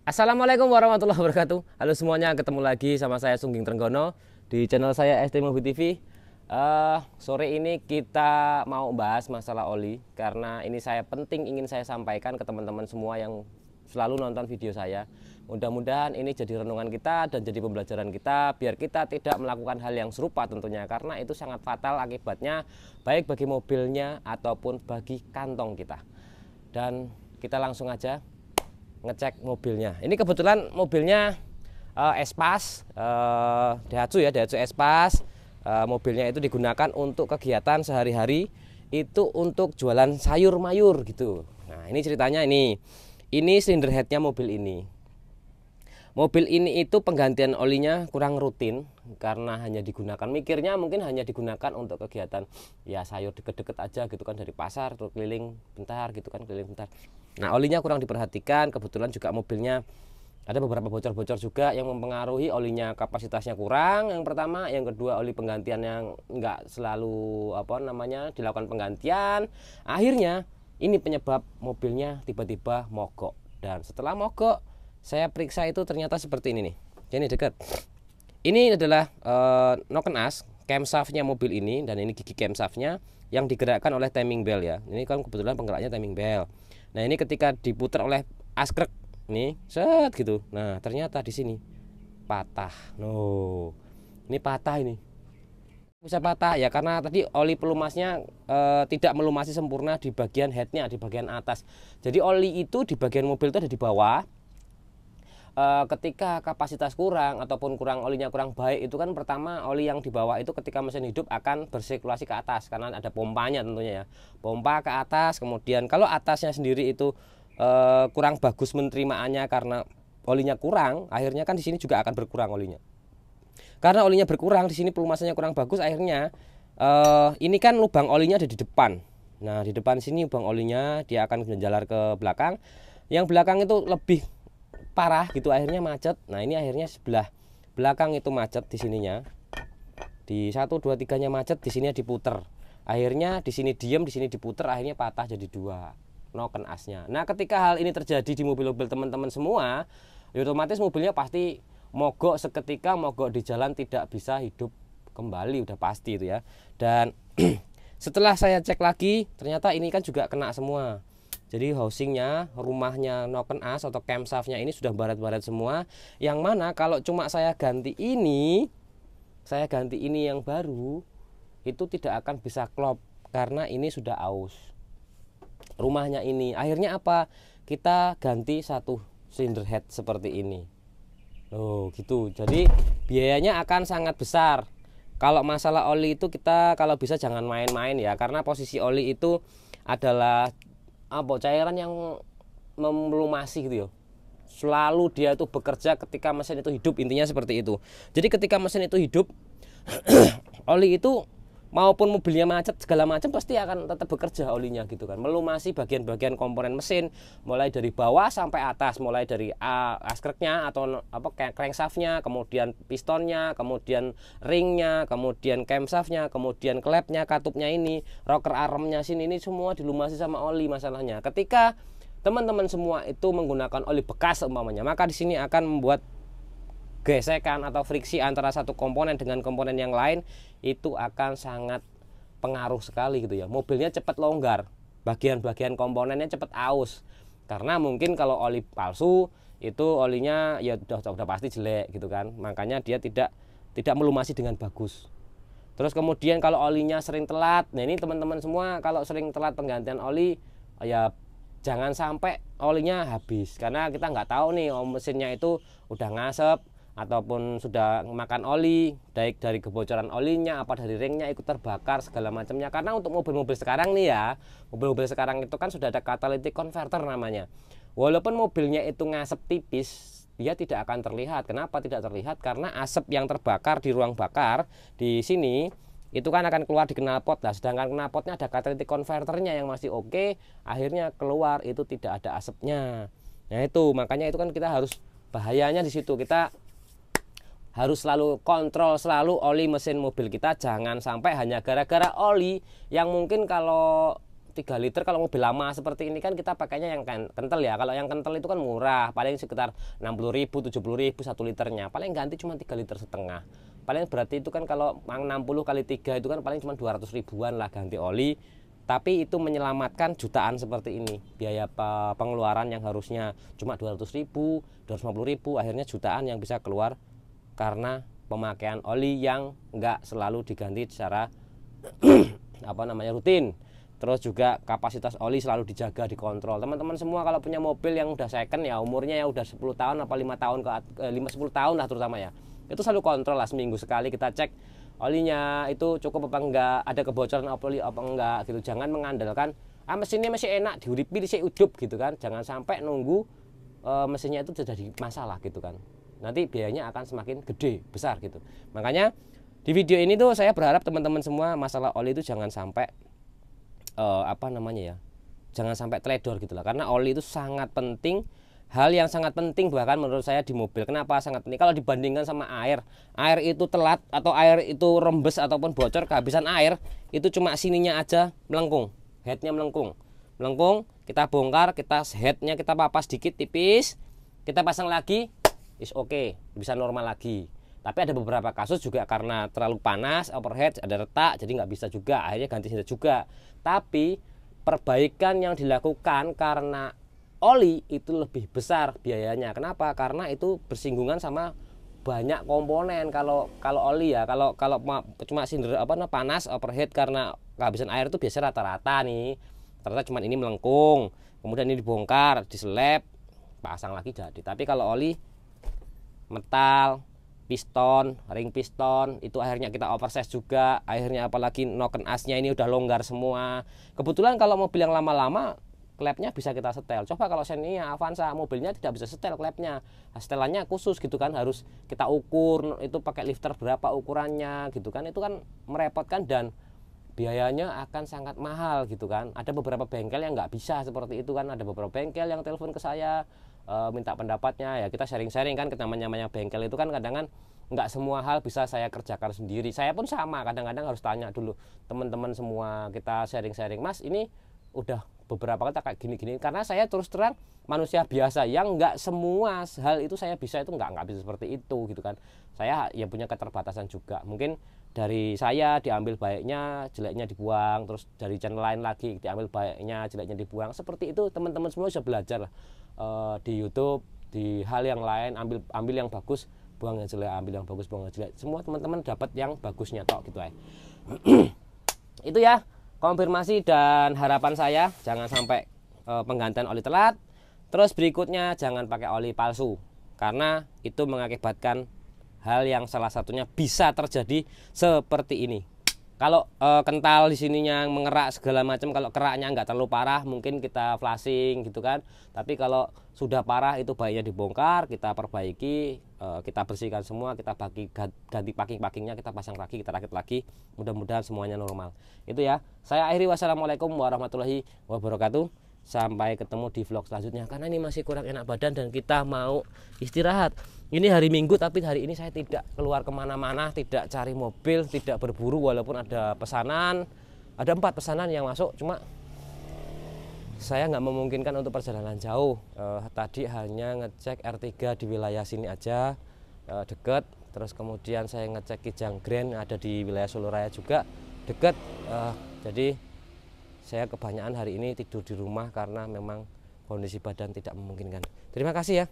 Assalamualaikum warahmatullahi wabarakatuh. Halo semuanya, ketemu lagi sama saya Sungging Trenggono di channel saya ST Mobil TV. Sore ini kita mau bahas masalah oli karena ini penting ingin saya sampaikan ke teman-teman semua yang selalu nonton video saya. Mudah-mudahan ini jadi renungan kita dan jadi pembelajaran kita biar kita tidak melakukan hal yang serupa tentunya, karena itu sangat fatal akibatnya baik bagi mobilnya ataupun bagi kantong kita. Dan kita langsung aja ngecek mobilnya. Ini kebetulan mobilnya Espas, Daihatsu Espas. Mobilnya itu digunakan untuk kegiatan sehari-hari, itu untuk jualan sayur mayur gitu. Nah, ini ceritanya ini silinder headnya mobil ini. Mobil ini itu penggantian olinya kurang rutin karena hanya digunakan, mikirnya mungkin hanya digunakan untuk kegiatan ya sayur deket-deket aja gitu kan, dari pasar terus keliling bentar gitu kan, keliling bentar. Nah, olinya kurang diperhatikan, kebetulan juga mobilnya ada beberapa bocor-bocor juga yang mempengaruhi olinya, kapasitasnya kurang yang pertama, yang kedua oli penggantian yang enggak selalu dilakukan penggantian. Akhirnya ini penyebab mobilnya tiba-tiba mogok, dan setelah mogok saya periksa itu ternyata seperti ini nih. Ini dekat. Ini adalah noken as camshaftnya mobil ini, dan ini gigi camshaftnya yang digerakkan oleh timing bell ya. Ini kan kebetulan penggeraknya timing bell. Nah, ini ketika diputar oleh askrek nih, set gitu. Nah, ternyata di sini patah. No, ini patah ini. Bisa patah ya karena tadi oli pelumasnya tidak melumasi sempurna di bagian headnya, di bagian atas. Jadi oli itu di bagian mobil itu ada di bawah. Ketika kapasitas kurang ataupun olinya kurang baik, itu kan pertama oli yang di bawah itu ketika mesin hidup akan bersirkulasi ke atas karena ada pompanya tentunya ya, pompa ke atas. Kemudian kalau atasnya sendiri itu kurang bagus penerimaannya karena olinya kurang, akhirnya kan di sini juga akan berkurang olinya. Karena olinya berkurang di sini, pelumasannya kurang bagus, akhirnya ini kan lubang olinya ada di depan. Nah, di depan sini lubang olinya dia akan menjalar ke belakang. Yang belakang itu lebih parah gitu, akhirnya macet. Nah, ini akhirnya sebelah belakang itu macet di sininya, di 1 2 3 nya macet, di sini diputer, akhirnya di sini diem, di sini diputer, akhirnya patah jadi 2 noken asnya. Nah, ketika hal ini terjadi di mobil-mobil teman-teman semua, ya otomatis mobilnya pasti mogok seketika, mogok di jalan, tidak bisa hidup kembali, udah pasti itu ya. Dan setelah saya cek lagi, ternyata ini kan juga kena semua. Jadi housingnya, rumahnya noken as atau camshaftnya ini sudah baret-baret semua. Yang mana kalau cuma saya ganti ini yang baru, itu tidak akan bisa klop karena ini sudah aus rumahnya ini. Akhirnya apa? Kita ganti satu cylinder head seperti ini. Oh gitu. Jadi biayanya akan sangat besar. Kalau masalah oli itu kita kalau bisa jangan main-main ya, karena posisi oli itu adalah cairan yang melumasi gitu ya. Selalu dia itu bekerja ketika mesin itu hidup, intinya seperti itu. Jadi ketika mesin itu hidup oli itu maupun mobilnya macet segala macam pasti akan tetap bekerja olinya gitu kan, melumasi bagian-bagian komponen mesin mulai dari bawah sampai atas, mulai dari askreknya atau crankshaftnya, kemudian pistonnya, kemudian ringnya, kemudian camshaftnya, kemudian klepnya, katupnya ini, rocker armnya sini, ini semua dilumasi sama oli. Masalahnya ketika teman-teman semua itu menggunakan oli bekas umpamanya, maka di sini akan membuat gesekan atau friksi antara satu komponen dengan komponen yang lain, itu akan sangat pengaruh sekali gitu ya. Mobilnya cepat longgar, bagian-bagian komponennya cepat aus, karena mungkin kalau oli palsu itu olinya ya udah pasti jelek gitu kan, makanya dia tidak melumasi dengan bagus. Terus kemudian kalau olinya sering telat, nah ini teman-teman semua kalau sering telat penggantian oli ya jangan sampai olinya habis, karena kita nggak tahu nih mesinnya itu udah ngasep ataupun sudah makan oli, baik dari kebocoran olinya apa dari ringnya ikut terbakar segala macamnya. Karena untuk mobil-mobil sekarang nih ya, mobil-mobil sekarang itu kan sudah ada catalytic converter namanya. Walaupun mobilnya itu ngasep tipis, dia tidak akan terlihat. Kenapa tidak terlihat? Karena asap yang terbakar di ruang bakar di sini itu kan akan keluar di knalpot. Nah, sedangkan knalpotnya ada catalytic converternya yang masih oke, akhirnya keluar itu tidak ada asapnya. Nah, itu makanya itu kan kita harus, bahayanya di situ, kita harus selalu kontrol selalu oli mesin mobil kita, jangan sampai hanya gara-gara oli yang mungkin kalau 3 liter kalau mobil lama seperti ini kan kita pakainya yang kental ya. Kalau yang kental itu kan murah, paling sekitar 60.000, 70.000 1 liternya. Paling ganti cuma 3 liter setengah. Paling berarti itu kan kalau 60 kali 3 itu kan paling cuma 200 ribuan lah ganti oli. Tapi itu menyelamatkan jutaan seperti ini. Biaya pengeluaran yang harusnya cuma 200.000, 250.000, akhirnya jutaan yang bisa keluar karena pemakaian oli yang enggak selalu diganti secara rutin. Terus juga kapasitas oli selalu dijaga, dikontrol. Teman-teman semua kalau punya mobil yang udah second ya, umurnya ya udah 10 tahun apa 5 tahun ke 10 tahun lah terutama ya. Itu selalu kontrol lah, seminggu sekali kita cek olinya itu cukup apa enggak, ada kebocoran oli apa enggak gitu. Jangan mengandalkan mesinnya masih enak diuripi dhisik udup gitu kan. Jangan sampai nunggu mesinnya itu jadi masalah gitu kan. Nanti biayanya akan semakin gede, besar gitu. Makanya di video ini tuh saya berharap teman-teman semua masalah oli itu jangan sampai jangan sampai teledor gitu lah, karena oli itu sangat penting, hal yang sangat penting bahkan menurut saya di mobil. Kenapa sangat penting? Kalau dibandingkan sama air itu telat atau air itu rembes ataupun bocor, kehabisan air itu cuma sininya aja melengkung, headnya melengkung, kita bongkar, kita headnya kita papas dikit tipis, kita pasang lagi, is oke, bisa normal lagi. Tapi ada beberapa kasus juga karena terlalu panas, overhead, ada retak, jadi nggak bisa juga, akhirnya ganti head juga. Tapi perbaikan yang dilakukan karena oli itu lebih besar biayanya. Kenapa? Karena itu bersinggungan sama banyak komponen. Kalau oli ya, kalau cuma panas, overhead karena kehabisan air itu biasa rata-rata nih. Ternyata cuma ini melengkung, kemudian ini dibongkar, diseleb, pasang lagi jadi. Tapi kalau oli metal, piston, ring piston itu akhirnya kita oversize juga, akhirnya apalagi noken asnya ini udah longgar semua. Kebetulan kalau mobil yang lama-lama klepnya bisa kita setel. Coba kalau Xenia, Avanza, mobilnya tidak bisa setel klepnya, setelannya khusus gitu kan, harus kita ukur itu pakai lifter berapa ukurannya gitu kan. Itu kan merepotkan dan biayanya akan sangat mahal gitu kan. Ada beberapa bengkel yang nggak bisa seperti itu kan, ada beberapa bengkel yang telepon ke saya minta pendapatnya, ya kita sharing-sharing kan. Namanya bengkel itu kan kadang nggak semua hal bisa saya kerjakan sendiri. Saya pun sama, kadang-kadang harus tanya dulu teman-teman semua, kita sharing-sharing, Mas ini udah beberapa kali kayak gini-gini, karena saya terus terang manusia biasa yang nggak semua hal itu saya bisa, itu nggak bisa seperti itu gitu kan. Saya ya punya keterbatasan juga, mungkin dari saya diambil baiknya, jeleknya dibuang, terus dari channel lain lagi diambil baiknya, jeleknya dibuang. Seperti itu teman-teman semua bisa belajar lah di YouTube, di hal yang lain, ambil yang bagus, buang yang jelek, ambil yang bagus, buang yang jelek. Semua teman-teman dapat yang bagusnya tok gitu ya. Itu ya konfirmasi dan harapan saya, jangan sampai penggantian oli telat. Terus berikutnya jangan pakai oli palsu, karena itu mengakibatkan hal yang salah satunya bisa terjadi seperti ini. Kalau kental di sininya mengerak segala macam, kalau keraknya nggak terlalu parah mungkin kita flashing gitu kan. Tapi kalau sudah parah itu baiknya dibongkar, kita perbaiki, kita bersihkan semua, kita ganti packing-packingnya, kita pasang lagi, kita rakit lagi. Mudah-mudahan semuanya normal. Itu ya. Saya akhiri, wassalamualaikum warahmatullahi wabarakatuh. Sampai ketemu di vlog selanjutnya, karena ini masih kurang enak badan dan kita mau istirahat. Ini hari Minggu tapi hari ini saya tidak keluar kemana-mana, tidak cari mobil, tidak berburu, walaupun ada pesanan, ada 4 pesanan yang masuk, cuma saya nggak memungkinkan untuk perjalanan jauh. Tadi hanya ngecek R3 di wilayah sini aja, deket. Terus kemudian saya ngecek Kijang Grand ada di wilayah Soloraya juga deket. Jadi saya kebanyakan hari ini tidur di rumah karena memang kondisi badan tidak memungkinkan. Terima kasih ya.